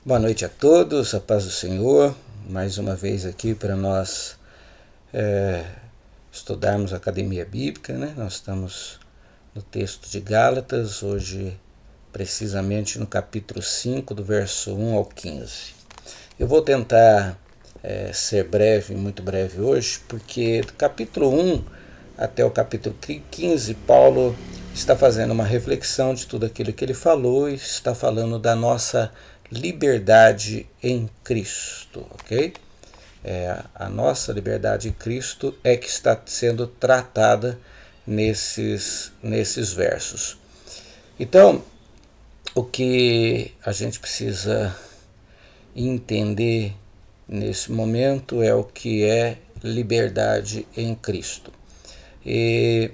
Boa noite a todos, a paz do Senhor. Mais uma vez aqui para nós estudarmos a Academia Bíblica, né? Nós estamos no texto de Gálatas, hoje precisamente no capítulo 5, do verso 1 ao 15. Eu vou tentar ser breve, muito breve hoje, porque do capítulo 1 até o capítulo 15, Paulo está fazendo uma reflexão de tudo aquilo que ele falou e está falando da nossa liberdade em Cristo, ok? A nossa liberdade em Cristo é que está sendo tratada nesses versos. Então, o que a gente precisa entender nesse momento é o que é liberdade em Cristo. E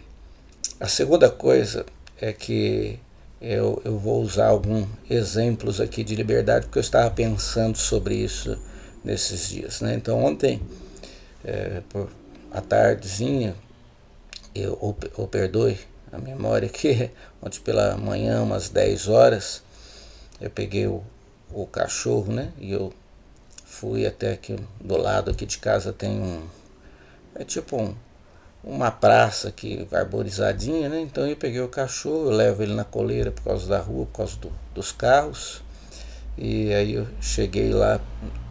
a segunda coisa é que eu vou usar alguns exemplos aqui de liberdade, porque eu estava pensando sobre isso nesses dias, né? Então ontem, por a tardezinha, ou perdoe a memória que ontem pela manhã, umas 10 horas, eu peguei o cachorro, né? E eu fui até aqui do lado aqui de casa, tem é tipo uma praça aqui arborizadinha, né? Então eu peguei o cachorro, eu levo ele na coleira por causa da rua, por causa dos carros. E aí eu cheguei lá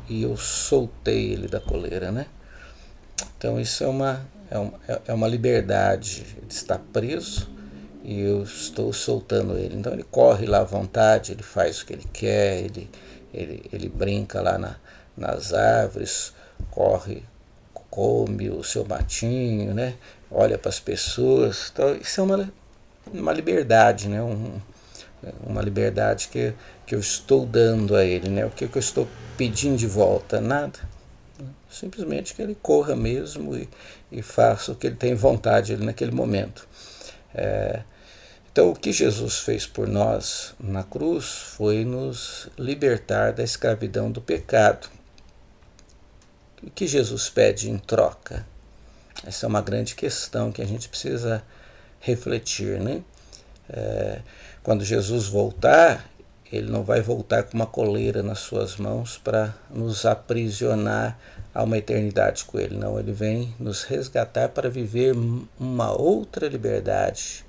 e eu soltei ele da coleira, né? Então isso é uma liberdade. Ele está preso e eu estou soltando ele. Então ele corre lá à vontade, ele faz o que ele quer, ele brinca lá nas árvores, corre, come o seu matinho, né? Olha para as pessoas. Então, isso é uma liberdade, né? Uma liberdade que eu estou dando a ele, né? O que eu estou pedindo de volta? Nada. Simplesmente que ele corra mesmo e faça o que ele tem vontade ali naquele momento. Então, o que Jesus fez por nós na cruz foi nos libertar da escravidão do pecado. O que Jesus pede em troca? Essa é uma grande questão que a gente precisa refletir, né? Quando Jesus voltar, ele não vai voltar com uma coleira nas suas mãos para nos aprisionar a uma eternidade com ele. Não, ele vem nos resgatar para viver uma outra liberdade,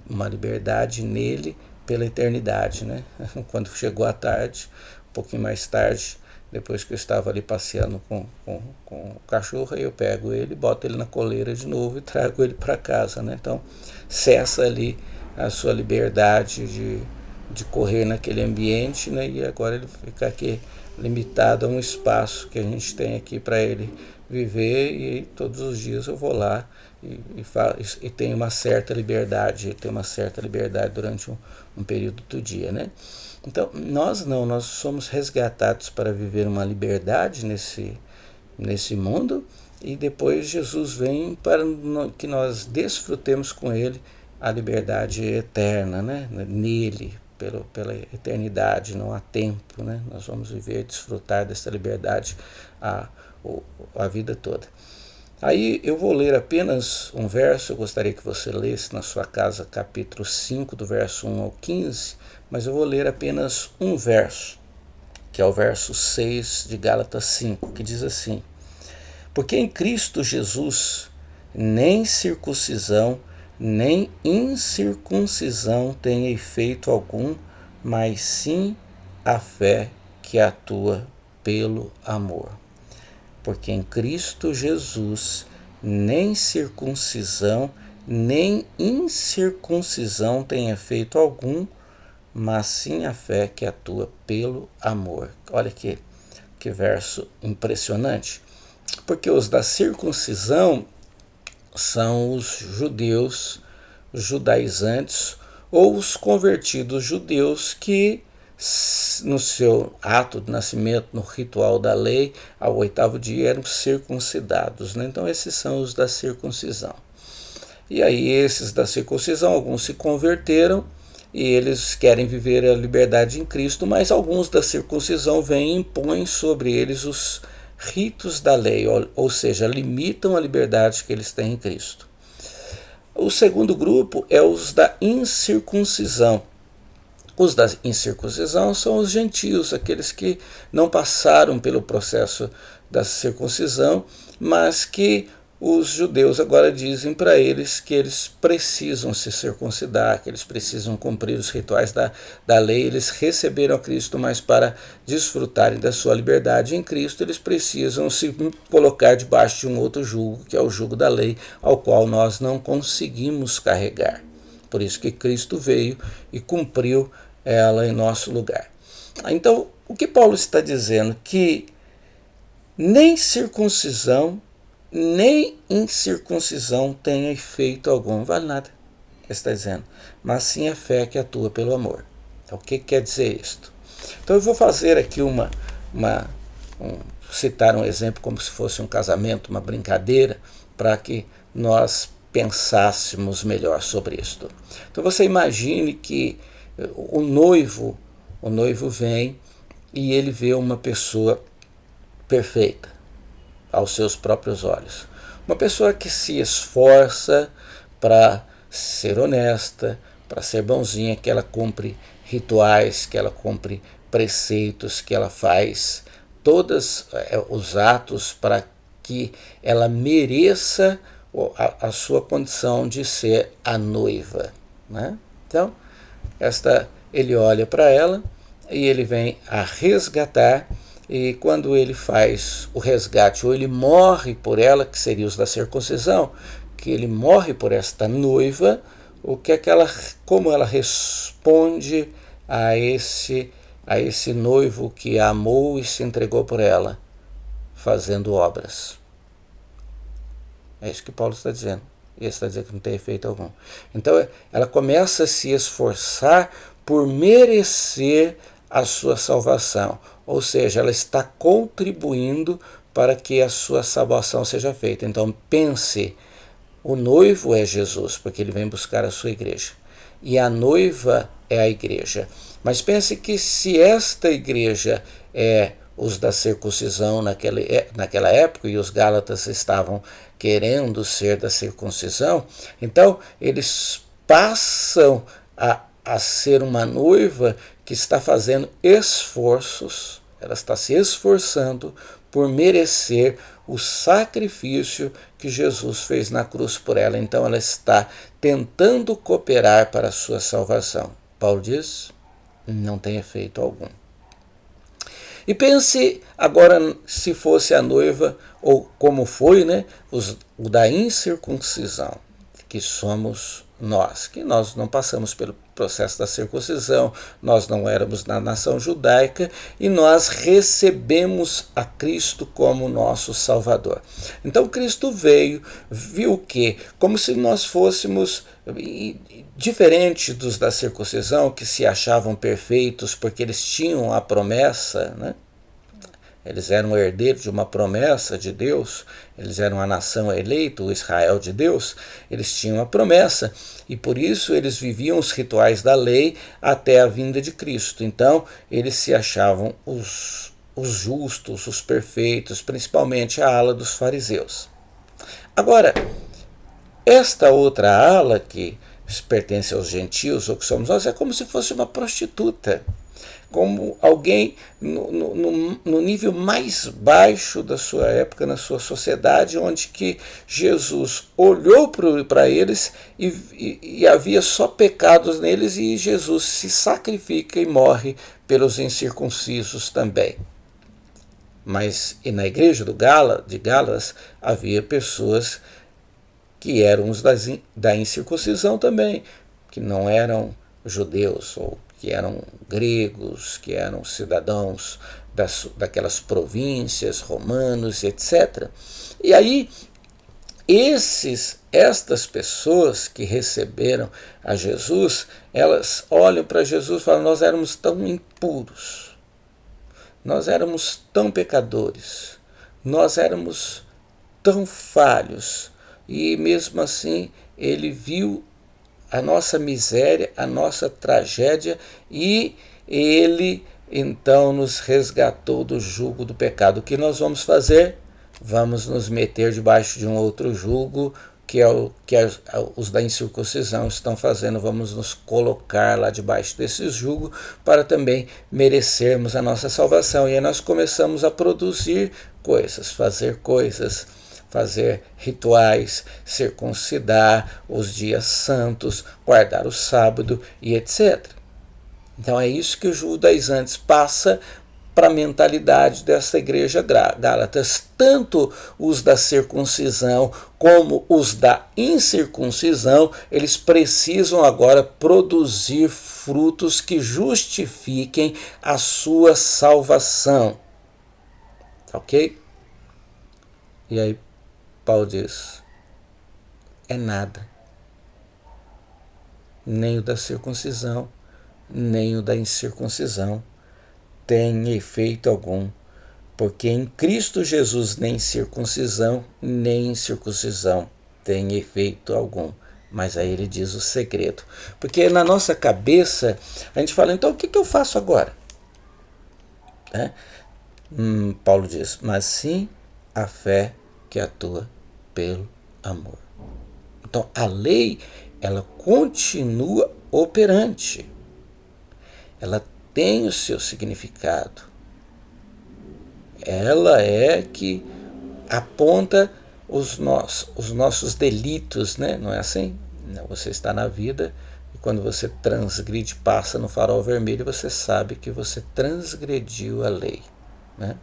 uma liberdade nele pela eternidade, né? Quando chegou a tarde, um pouquinho mais tarde, depois que eu estava ali passeando com o cachorro, aí eu pego ele, boto ele na coleira de novo e trago ele para casa, né? Então cessa ali a sua liberdade de correr naquele ambiente, né? E agora ele fica aqui limitado a um espaço que a gente tem aqui para ele viver, e todos os dias eu vou lá e tenho uma certa liberdade, durante um período do dia, né? Então, nós somos resgatados para viver uma liberdade nesse mundo, e depois Jesus vem para que nós desfrutemos com ele a liberdade eterna, né? Nele, pela eternidade, não há tempo, né? Nós vamos viver, desfrutar dessa liberdade a vida toda. Aí eu vou ler apenas um verso, eu gostaria que você lesse na sua casa capítulo 5, do verso 1 ao 15, mas eu vou ler apenas um verso, que é o verso 6 de Gálatas 5, que diz assim: Porque em Cristo Jesus nem circuncisão, nem incircuncisão tem efeito algum, mas sim a fé que atua pelo amor. Porque em Cristo Jesus nem circuncisão, nem incircuncisão tem efeito algum, mas sim a fé que atua pelo amor. Olha que verso impressionante. Porque os da circuncisão são os judeus, os judaizantes, ou os convertidos judeus que, no seu ato de nascimento, no ritual da lei, ao 8º dia eram circuncidados, né? Então esses são os da circuncisão. E aí esses da circuncisão, alguns se converteram e eles querem viver a liberdade em Cristo, mas alguns da circuncisão vêm e impõem sobre eles os ritos da lei, ou seja, limitam a liberdade que eles têm em Cristo. O segundo grupo é os da incircuncisão, Os da incircuncisão são os gentios, aqueles que não passaram pelo processo da circuncisão, mas que os judeus agora dizem para eles que eles precisam se circuncidar, que eles precisam cumprir os rituais da lei. Eles receberam a Cristo, mas para desfrutarem da sua liberdade em Cristo, eles precisam se colocar debaixo de um outro jugo, que é o jugo da lei, ao qual nós não conseguimos carregar. Por isso que Cristo veio e cumpriu ela em nosso lugar. Então, o que Paulo está dizendo? Que nem circuncisão, nem incircuncisão tem efeito algum, vale nada, ele está dizendo, mas sim a fé que atua pelo amor. Então, o que quer dizer isto? Então eu vou fazer aqui citar um exemplo como se fosse um casamento, uma brincadeira, para que nós pensássemos melhor sobre isto. Então você imagine que o noivo vem e ele vê uma pessoa perfeita aos seus próprios olhos. Uma pessoa que se esforça para ser honesta, para ser bonzinha, que ela cumpre rituais, que ela cumpre preceitos, que ela faz todos os atos para que ela mereça a sua condição de ser a noiva, né? Então, ele olha para ela e ele vem a resgatar. E quando ele faz o resgate, ou ele morre por ela, que seria os da circuncisão, que ele morre por esta noiva, como ela responde a esse noivo que a amou e se entregou por ela, fazendo obras. É isso que Paulo está dizendo. E ele está dizendo que não tem efeito algum. Então ela começa a se esforçar por merecer a sua salvação. Ou seja, ela está contribuindo para que a sua salvação seja feita. Então pense, o noivo é Jesus, porque ele vem buscar a sua igreja. E a noiva é a igreja. Mas pense que se esta igreja é os da circuncisão naquela época, e os gálatas estavam querendo ser da circuncisão, então eles passam a ser uma noiva que está fazendo esforços, ela está se esforçando por merecer o sacrifício que Jesus fez na cruz por ela. Então ela está tentando cooperar para a sua salvação. Paulo diz, não tem efeito algum. E pense agora se fosse a noiva, ou como foi, né, o da incircuncisão, que somos nós, que nós não passamos pelo processo da circuncisão, nós não éramos na nação judaica e nós recebemos a Cristo como nosso Salvador. Então Cristo veio, viu que, como se nós fôssemos diferente dos da circuncisão, que se achavam perfeitos porque eles tinham a promessa, né? Eles eram herdeiros de uma promessa de Deus, eles eram a nação eleita, o Israel de Deus, eles tinham a promessa e por isso eles viviam os rituais da lei até a vinda de Cristo. Então eles se achavam os justos, os perfeitos, principalmente a ala dos fariseus. Agora, esta outra ala que pertence aos gentios, ou que somos nós, é como se fosse uma prostituta, como alguém no nível mais baixo da sua época, na sua sociedade, onde que Jesus olhou para eles e havia só pecados neles, e Jesus se sacrifica e morre pelos incircuncisos também. Mas e na igreja de Gálatas havia pessoas que eram os da incircuncisão também, que não eram judeus, ou que eram gregos, que eram cidadãos daquelas províncias, romanos, etc. E aí, estas pessoas que receberam a Jesus, elas olham para Jesus e falam, nós éramos tão impuros, nós éramos tão pecadores, nós éramos tão falhos, e mesmo assim ele viu a nossa miséria, a nossa tragédia, e ele então nos resgatou do jugo do pecado. O que nós vamos fazer? Vamos nos meter debaixo de um outro jugo, os da incircuncisão estão fazendo. Vamos nos colocar lá debaixo desse jugo para também merecermos a nossa salvação. E aí nós começamos a produzir coisas, fazer rituais, circuncidar os dias santos, guardar o sábado e etc. Então é isso que o judaizantes passa para a mentalidade dessa igreja Gálatas. Tanto os da circuncisão como os da incircuncisão, eles precisam agora produzir frutos que justifiquem a sua salvação. Ok? E aí Paulo diz, é nada. Nem o da circuncisão, nem o da incircuncisão tem efeito algum, porque em Cristo Jesus nem circuncisão, nem incircuncisão tem efeito algum. Mas aí ele diz o segredo. Porque na nossa cabeça, a gente fala, então o que eu faço agora? Paulo diz, mas sim a fé que atua pelo amor. Então a lei, ela continua operante. Ela tem o seu significado. Ela é que aponta os nossos delitos, né? Não é assim? Você está na vida e quando você transgride, passa no farol vermelho, você sabe que você transgrediu a lei, né?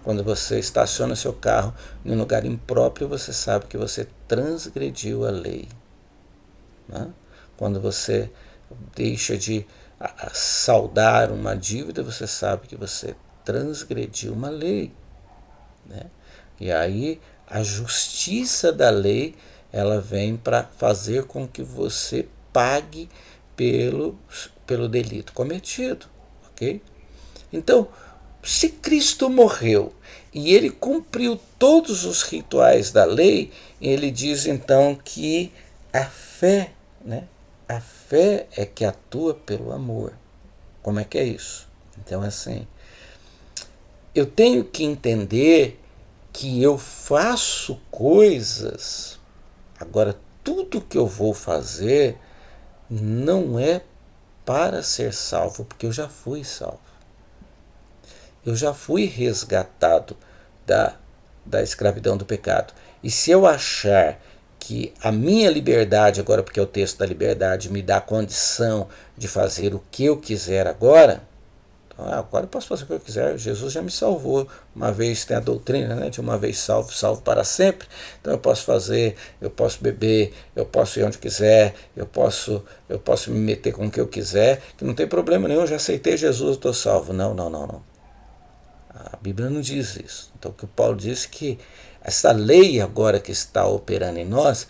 Quando você estaciona seu carro em um lugar impróprio, você sabe que você transgrediu a lei, né? Quando você deixa de saldar uma dívida, você sabe que você transgrediu uma lei, né? E aí a justiça da lei, ela vem para fazer com que você pague pelo delito cometido, ok? Então, se Cristo morreu e ele cumpriu todos os rituais da lei, ele diz então que a fé, né? A fé é que atua pelo amor. Como é que é isso? Então, assim, eu tenho que entender que eu faço coisas. Agora, tudo que eu vou fazer não é para ser salvo, porque eu já fui salvo. Eu já fui resgatado da escravidão do pecado. E se eu achar que a minha liberdade, agora porque é o texto da liberdade, me dá condição de fazer o que eu quiser agora, agora eu posso fazer o que eu quiser, Jesus já me salvou. Uma vez tem a doutrina, né, de uma vez salvo, salvo para sempre. Então eu posso fazer, eu posso beber, eu posso ir onde quiser, eu posso me meter com o que eu quiser, que não tem problema nenhum, eu já aceitei Jesus, eu estou salvo. Não. A Bíblia não diz isso. Então o que o Paulo diz é que essa lei agora que está operando em nós,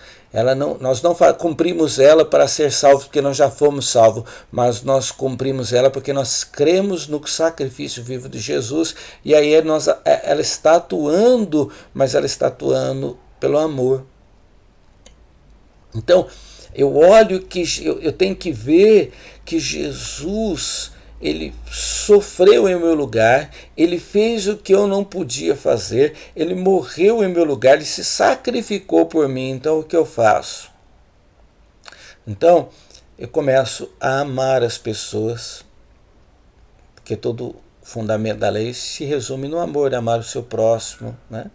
nós não cumprimos ela para ser salvos porque nós já fomos salvos, mas nós cumprimos ela porque nós cremos no sacrifício vivo de Jesus, e aí ela está atuando, mas ela está atuando pelo amor. Então, eu olho que eu tenho que ver que Jesus, ele sofreu em meu lugar, ele fez o que eu não podia fazer, ele morreu em meu lugar, ele se sacrificou por mim. Então o que eu faço? Então eu começo a amar as pessoas, porque todo o fundamento da lei se resume no amor, amar o seu próximo, né?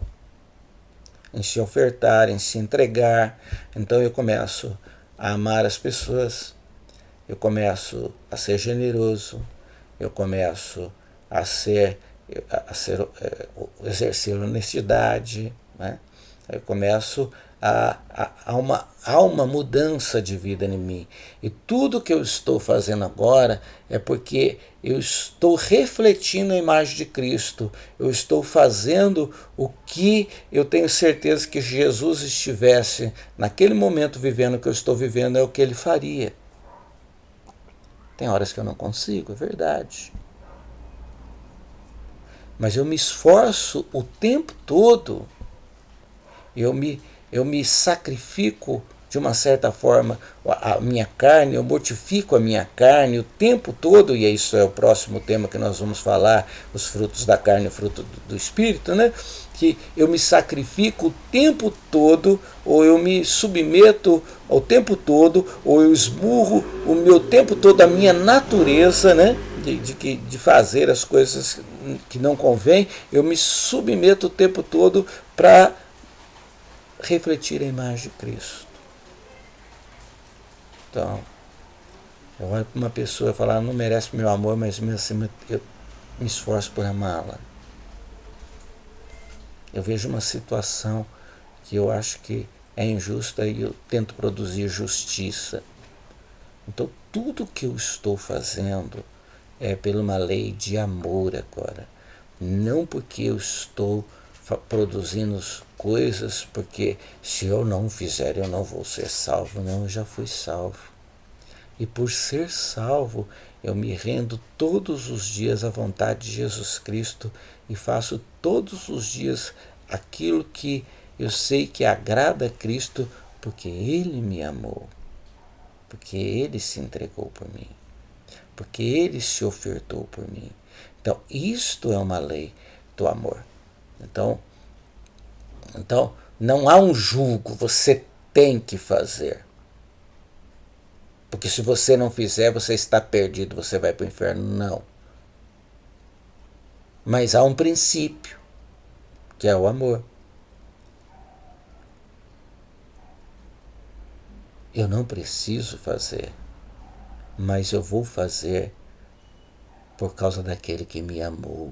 Em se ofertar, em se entregar. Então eu começo a amar as pessoas, eu começo a ser generoso, eu começo a exercer honestidade, né? Eu começo há uma mudança de vida em mim. E tudo que eu estou fazendo agora é porque eu estou refletindo a imagem de Cristo. Eu estou fazendo o que eu tenho certeza que Jesus estivesse naquele momento vivendo o que eu estou vivendo, é o que ele faria. Tem horas que eu não consigo, é verdade. Mas eu me esforço o tempo todo. Eu me sacrifico de uma certa forma, a minha carne, eu mortifico a minha carne o tempo todo, e isso é o próximo tema que nós vamos falar, os frutos da carne e o fruto do Espírito, né? Que eu me sacrifico o tempo todo, ou eu me submeto ao tempo todo, ou eu esmurro o meu tempo todo, a minha natureza, né? De fazer as coisas que não convém, eu me submeto o tempo todo para refletir a imagem de Cristo. Então, eu olho para uma pessoa e falo, ela não merece meu amor, mas mesmo assim eu me esforço por amá-la. Eu vejo uma situação que eu acho que é injusta e eu tento produzir justiça. Então, tudo que eu estou fazendo é por uma lei de amor agora. Não porque eu estou produzindo coisas, porque se eu não fizer eu não vou ser salvo. Não, eu já fui salvo. E por ser salvo, eu me rendo todos os dias à vontade de Jesus Cristo e faço todos os dias aquilo que eu sei que agrada a Cristo, porque Ele me amou, porque Ele se entregou por mim, porque Ele se ofertou por mim. Então, isto é uma lei do amor. Então não há um julgo, você tem que fazer. Porque se você não fizer, você está perdido, você vai para o inferno. Não. Mas há um princípio, que é o amor. Eu não preciso fazer, mas eu vou fazer por causa daquele que me amou.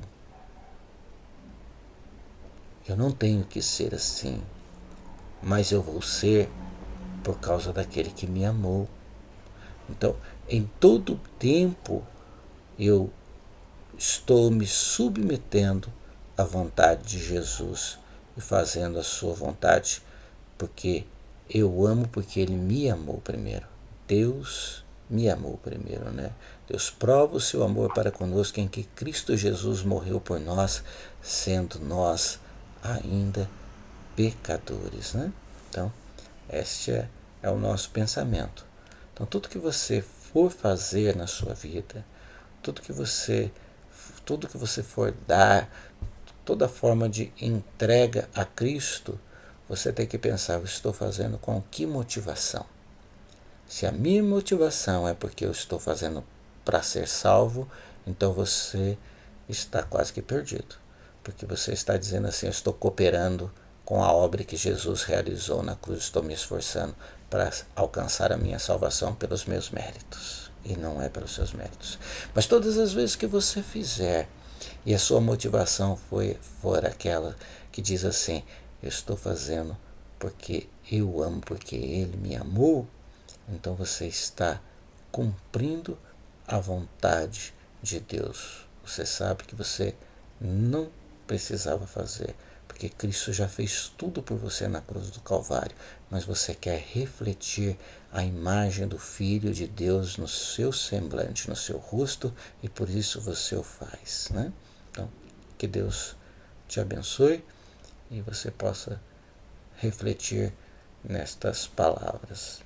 Eu não tenho que ser assim, mas eu vou ser por causa daquele que me amou. Então, em todo tempo, eu estou me submetendo à vontade de Jesus e fazendo a sua vontade, porque eu amo, porque Ele me amou primeiro. Deus me amou primeiro, né? Deus prova o seu amor para conosco em que Cristo Jesus morreu por nós, sendo nós ainda pecadores, né? Então, este é o nosso pensamento. Então, tudo que você for fazer na sua vida, tudo que você for dar, toda forma de entrega a Cristo, você tem que pensar, eu estou fazendo com que motivação? Se a minha motivação é porque eu estou fazendo para ser salvo, então você está quase que perdido. Porque você está dizendo assim, eu estou cooperando com a obra que Jesus realizou na cruz, estou me esforçando para alcançar a minha salvação pelos meus méritos. E não é pelos seus méritos. Mas todas as vezes que você fizer, e a sua motivação for aquela que diz assim, eu estou fazendo porque eu amo, porque Ele me amou, então você está cumprindo a vontade de Deus. Você sabe que você não precisava fazer, porque Cristo já fez tudo por você na cruz do Calvário, mas você quer refletir a imagem do Filho de Deus no seu semblante, no seu rosto, e por isso você o faz, né? Então, que Deus te abençoe e você possa refletir nestas palavras.